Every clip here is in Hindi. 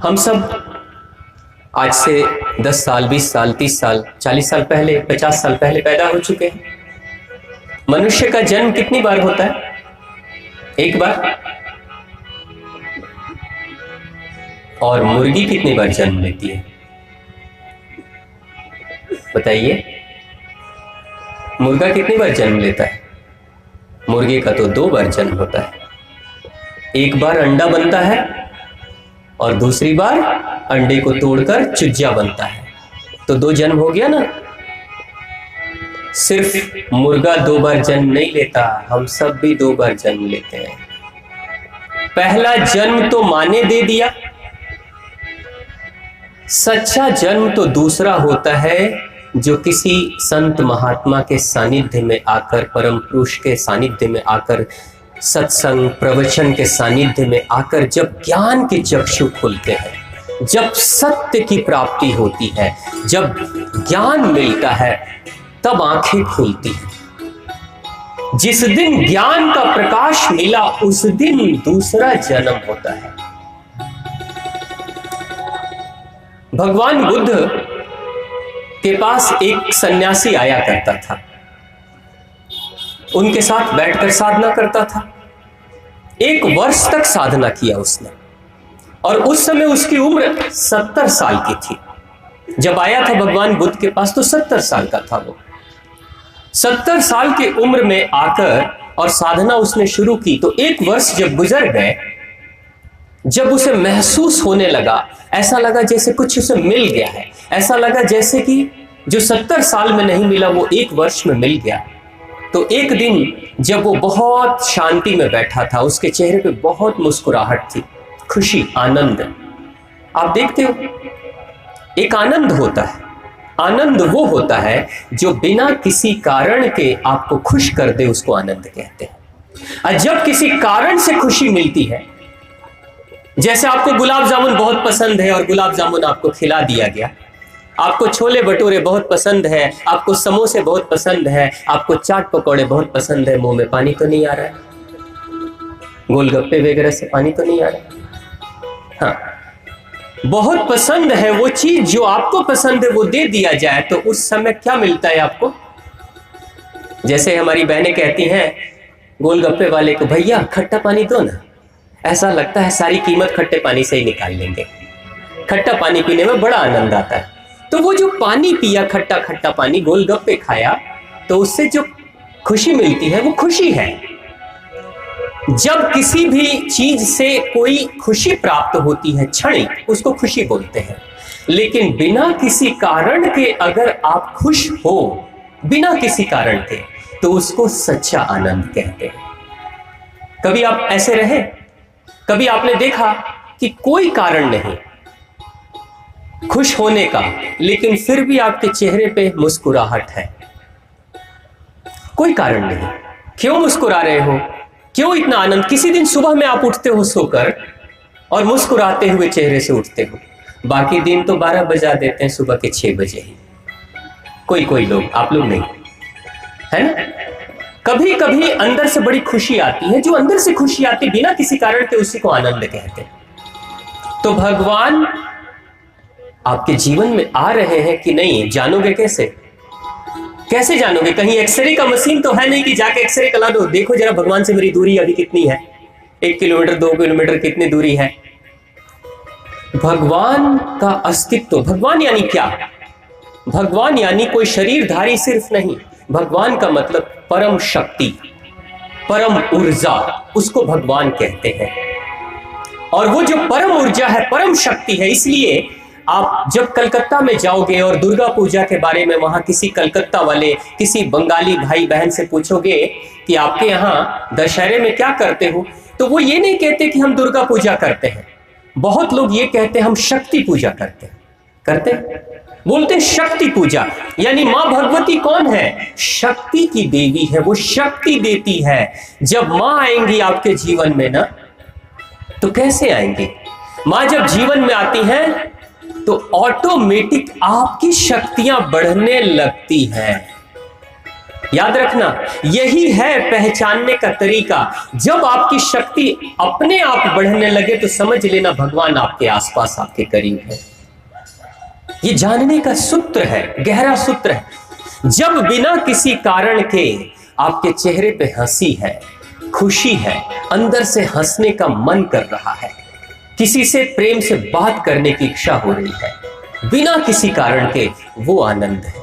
हम सब आज से 10 साल, 20 साल, 30 साल, 40 साल पहले, 50 साल पहले पैदा हो चुके हैं। मनुष्य का जन्म कितनी बार होता है? एक बार। और मुर्गी कितनी बार जन्म लेती है बताइए? मुर्गा कितनी बार जन्म लेता है? मुर्गे का तो 2 बार जन्म होता है। एक बार अंडा बनता है और दूसरी बार अंडे को तोड़कर चुज्जा बनता है, तो 2 जन्म हो गया ना। सिर्फ मुर्गा 2 बार जन्म नहीं लेता, हम सब भी 2 बार जन्म लेते हैं। पहला जन्म तो मां ने दे दिया, सच्चा जन्म तो दूसरा होता है जो किसी संत महात्मा के सानिध्य में आकर, परम पुरुष के सानिध्य में आकर, सत्संग प्रवचन के सानिध्य में आकर जब ज्ञान के चक्षु खुलते हैं, जब सत्य की प्राप्ति होती है, जब ज्ञान मिलता है, तब आंखें खुलती हैं। जिस दिन ज्ञान का प्रकाश मिला उस दिन दूसरा जन्म होता है। भगवान बुद्ध के पास एक सन्यासी आया करता था, उनके साथ बैठकर साधना करता था। 1 वर्ष तक साधना किया उसने, और उस समय उसकी उम्र 70 साल की थी। जब आया था भगवान बुद्ध के पास तो 70 साल का था वो। 70 साल की उम्र में आकर और साधना उसने शुरू की, तो 1 वर्ष जब गुजर गए, जब उसे महसूस होने लगा, ऐसा लगा जैसे कुछ उसे मिल गया है, ऐसा लगा जैसे कि जो 70 साल में नहीं मिला वो 1 वर्ष में मिल गया। तो एक दिन जब वो बहुत शांति में बैठा था, उसके चेहरे पे बहुत मुस्कुराहट थी, खुशी, आनंद। आप देखते हो, एक आनंद होता है। आनंद वो होता है जो बिना किसी कारण के आपको खुश कर दे, उसको आनंद कहते हैं। और जब किसी कारण से खुशी मिलती है, जैसे आपको गुलाब जामुन बहुत पसंद है और गुलाब जामुन आपको खिला दिया गया, आपको छोले भटूरे बहुत पसंद है, आपको समोसे बहुत पसंद है, आपको चाट पकौड़े बहुत पसंद है, मुंह में पानी तो नहीं आ रहा है? गोलगप्पे वगैरह से पानी तो नहीं आ रहा है? हाँ, बहुत पसंद है वो चीज, जो आपको पसंद है वो दे दिया जाए तो उस समय क्या मिलता है आपको? जैसे हमारी बहनें कहती हैं गोलगप्पे वाले को, भैया खट्टा पानी दो ना। ऐसा लगता है सारी कीमत खट्टे पानी से ही निकाल लेंगे। खट्टा पानी पीने में बड़ा आनंद आता है। तो वो जो पानी पिया, खट्टा खट्टा पानी, गोलगप्पे खाया, तो उससे जो खुशी मिलती है वो खुशी है। जब किसी भी चीज से कोई खुशी प्राप्त होती है क्षणिक, उसको खुशी बोलते हैं। लेकिन बिना किसी कारण के अगर आप खुश हो, बिना किसी कारण के, तो उसको सच्चा आनंद कहते हैं। कभी आप ऐसे रहे? कभी आपने देखा कि कोई कारण नहीं खुश होने का, लेकिन फिर भी आपके चेहरे पे मुस्कुराहट है? कोई कारण नहीं। क्यों मुस्कुरा रहे हो? क्यों इतना आनंद? किसी दिन सुबह में आप उठते हो सोकर और मुस्कुराते हुए चेहरे से उठते हो, बाकी दिन तो 12 बजा देते हैं सुबह के 6 बजे ही। कोई लोग, आप लोग नहीं, है ना? कभी कभी अंदर से बड़ी खुशी आती है, जो अंदर से खुशी आती है बिना किसी कारण के, उसी को आनंद कहते हैं। तो भगवान आपके जीवन में आ रहे हैं कि नहीं, जानोगे कैसे? कैसे जानोगे? कहीं एक्सरे का मशीन तो है नहीं कि जाके एक्सरे करा दो, देखो जरा भगवान से मेरी दूरी अभी कितनी है, 1 किलोमीटर 2 किलोमीटर कितनी दूरी है। भगवान का अस्तित्व, भगवान यानी क्या? भगवान यानी कोई शरीरधारी सिर्फ नहीं। भगवान का मतलब परम शक्ति, परम ऊर्जा, उसको भगवान कहते हैं। और वो जो परम ऊर्जा है, परम शक्ति है। इसलिए आप जब कलकत्ता में जाओगे और दुर्गा पूजा के बारे में वहां किसी कलकत्ता वाले, किसी बंगाली भाई बहन से पूछोगे कि आपके यहाँ दशहरे में क्या करते हो, तो वो ये नहीं कहते कि हम दुर्गा पूजा करते हैं। बहुत लोग ये कहते हैं हम शक्ति पूजा करते हैं। करते बोलते शक्ति पूजा, यानी मां भगवती कौन है? शक्ति की देवी है, वो शक्ति देती है। जब मां आएंगी आपके जीवन में ना, तो कैसे आएंगी? मां जब जीवन में आती हैं तो ऑटोमेटिक आपकी शक्तियां बढ़ने लगती हैं। याद रखना, यही है पहचानने का तरीका। जब आपकी शक्ति अपने आप बढ़ने लगे तो समझ लेना भगवान आपके आसपास, आपके करीब है। ये जानने का सूत्र है, गहरा सूत्र है। जब बिना किसी कारण के आपके चेहरे पे हंसी है, खुशी है, अंदर से हंसने का मन कर रहा है, किसी से प्रेम से बात करने की इच्छा हो रही है, बिना किसी कारण के, वो आनंद है।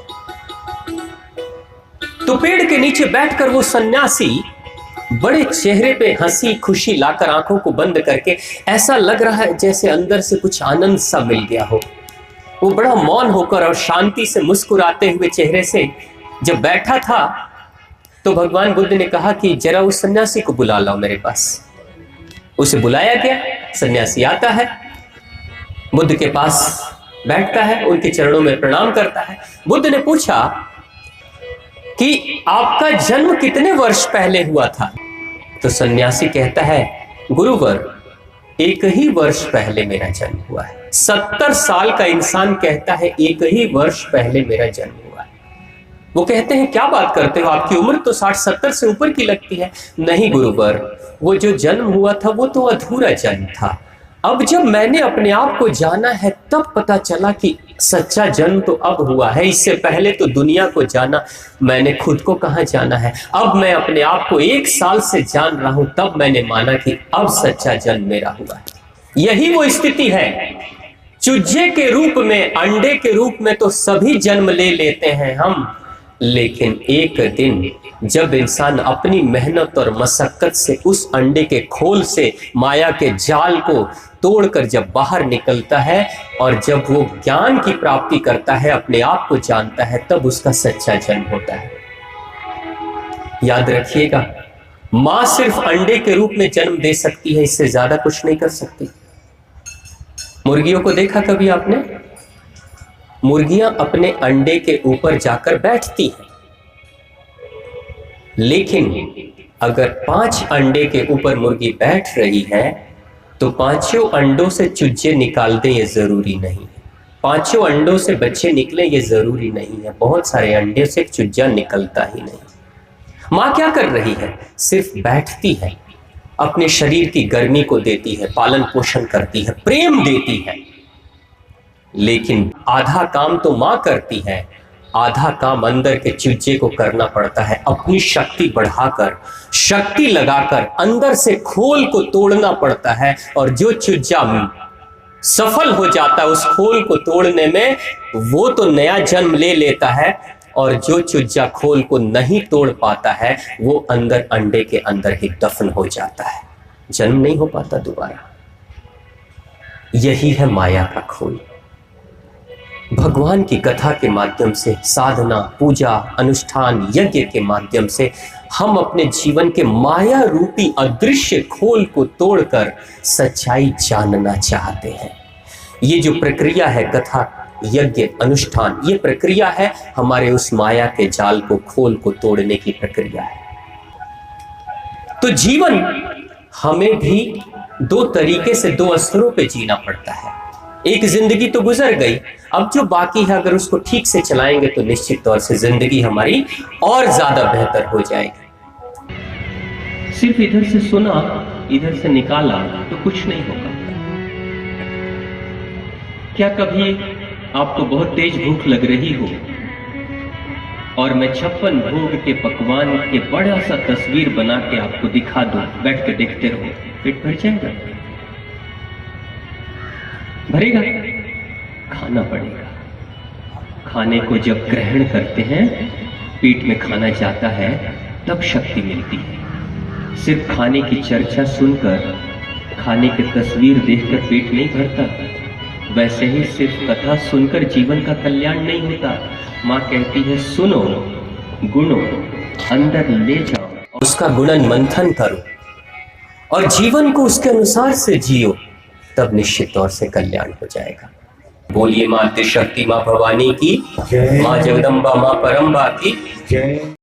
तो पेड़ के नीचे बैठकर वो सन्यासी बड़े चेहरे पे हंसी खुशी लाकर आंखों को बंद करके ऐसा लग रहा है जैसे अंदर से कुछ आनंद सा मिल गया हो। वो बड़ा मौन होकर और शांति से मुस्कुराते हुए चेहरे से जब बैठा था तो भगवान बुद्ध ने कहा कि जरा उस सन्यासी को बुला लाओ मेरे पास। उसे बुलाया गया, सन्यासी आता है, बुद्ध के पास बैठता है, उनके चरणों में प्रणाम करता है। बुद्ध ने पूछा कि आपका जन्म कितने वर्ष पहले हुआ था? तो सन्यासी कहता है, गुरुवर, एक ही वर्ष पहले मेरा जन्म हुआ है। 70 साल का इंसान कहता है एक ही वर्ष पहले मेरा जन्म हुआ है। वो कहते हैं क्या बात करते हो, आपकी उम्र तो 60-70 से ऊपर की लगती है। नहीं गुरुवर, वो जो जन्म हुआ था वो तो अधूरा जन्म था। अब जब मैंने अपने आप को जाना है तब पता चला कि सच्चा जन्म तो अब हुआ है। इससे पहले तो दुनिया को जाना, मैंने खुद को कहाँ जाना है। अब मैं अपने आप को 1 साल से जान रहा हूं, तब मैंने माना कि अब सच्चा जन्म मेरा हुआ है। यही वो स्थिति है। चूजे के रूप में, अंडे के रूप में तो सभी जन्म ले लेते हैं हम, लेकिन एक दिन जब इंसान अपनी मेहनत और मशक्कत से उस अंडे के खोल से माया के जाल को तोड़कर जब बाहर निकलता है और जब वो ज्ञान की प्राप्ति करता है, अपने आप को जानता है, तब उसका सच्चा जन्म होता है। याद रखिएगा, मां सिर्फ अंडे के रूप में जन्म दे सकती है, इससे ज्यादा कुछ नहीं कर सकती। मुर्गियों को देखा कभी आपने? मुर्गियां अपने अंडे के ऊपर जाकर बैठती हैं, लेकिन अगर 5 अंडे के ऊपर मुर्गी बैठ रही है तो 5 अंडों से चूजे निकाल दें ये जरूरी नहीं है। 5 अंडों से बच्चे निकले ये जरूरी नहीं है। बहुत सारे अंडे से चूजा निकलता ही नहीं। मां क्या कर रही है? सिर्फ बैठती है, अपने शरीर की गर्मी को देती है, पालन पोषण करती है, प्रेम देती है। लेकिन आधा काम तो मां करती है, आधा काम अंदर के चूजे को करना पड़ता है। अपनी शक्ति बढ़ाकर, शक्ति लगाकर अंदर से खोल को तोड़ना पड़ता है। और जो चूजा सफल हो जाता है उस खोल को तोड़ने में, वो तो नया जन्म ले लेता है। और जो चूजा खोल को नहीं तोड़ पाता है वो अंदर अंडे के अंदर ही दफन हो जाता है, जन्म नहीं हो पाता दोबारा। यही है माया का खोल। भगवान की कथा के माध्यम से, साधना, पूजा, अनुष्ठान, यज्ञ के माध्यम से हम अपने जीवन के माया रूपी अदृश्य खोल को तोड़कर सच्चाई जानना चाहते हैं। ये जो प्रक्रिया है, कथा, यज्ञ, अनुष्ठान, ये प्रक्रिया है हमारे उस माया के जाल को, खोल को तोड़ने की प्रक्रिया है। तो जीवन हमें भी 2 तरीके से, 2 स्तरों पे जीना पड़ता है। एक जिंदगी तो गुजर गई, अब जो बाकी है अगर उसको ठीक से चलाएंगे तो निश्चित तौर से जिंदगी हमारी और ज्यादा बेहतर हो जाएगी। सिर्फ इधर से सुना, इधर से निकाला तो कुछ नहीं होगा। क्या कभी आपको बहुत तेज भूख लग रही हो और मैं 56 भोग के पकवान के बड़ा सा तस्वीर बना के आपको दिखा दूं, बैठ के देखते रहो, पेट भर जाएगा? भरेगा? खाना पड़ेगा। खाने को जब ग्रहण करते हैं, पेट में खाना जाता है, तब शक्ति मिलती है। सिर्फ खाने की चर्चा सुनकर, खाने की तस्वीर देखकर पेट नहीं भरता। वैसे ही सिर्फ कथा सुनकर जीवन का कल्याण नहीं होता। माँ कहती है सुनो, गुणो, अंदर ले जाओ, उसका गुणन मंथन करो और जीवन को उसके अनुसार से जियो, तब निश्चित तौर से कल्याण हो जाएगा। बोलिए माँ शक्ति, माँ भवानी की, माँ जगदम्बा, माँ परम्बा की जय।